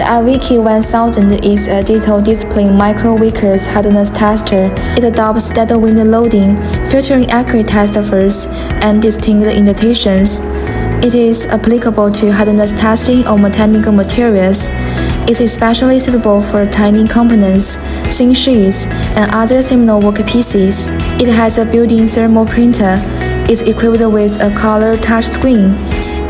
iVicky-1000 is a digital display micro-Vickers hardness tester. It adopts data window loading, featuring accurate test first and distinct indentations. It is applicable to hardness testing of mechanical materials. It's especially suitable for tiny components, thin sheets, and other similar workpieces. It has a built-in thermal printer. It's equipped with a color touchscreen.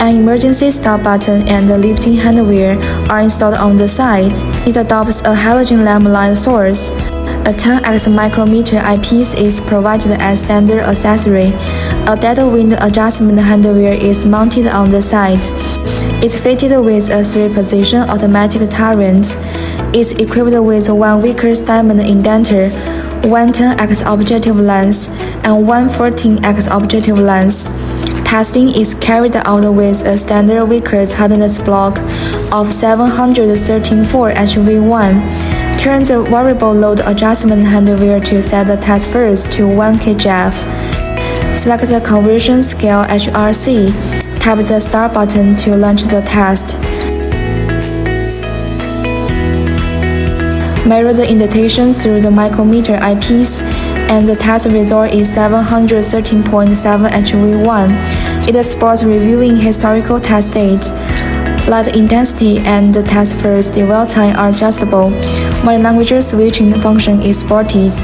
An emergency stop button and a lifting handwear are installed on the side. It adopts a halogen lamp light source. A 10x micrometer eyepiece is provided as standard accessory. A data window adjustment handwear is mounted on the side. It's fitted with a 3-position automatic turret. It's equipped with one Vickers diamond indenter, one 10x objective lens, and one 14x objective lens. Testing is carried out with a standard Vickers hardness block of 713.4 HV1. Turn the variable load adjustment handwear to set the test first to 1 kgf. Select the conversion scale HRC. Tap the start button to launch the test. Measure the indentation through the micrometer eyepiece, and the test result is 713.7 HV1. It supports reviewing historical test date. Light intensity and the test first dwell time are adjustable, while language switching function is supported.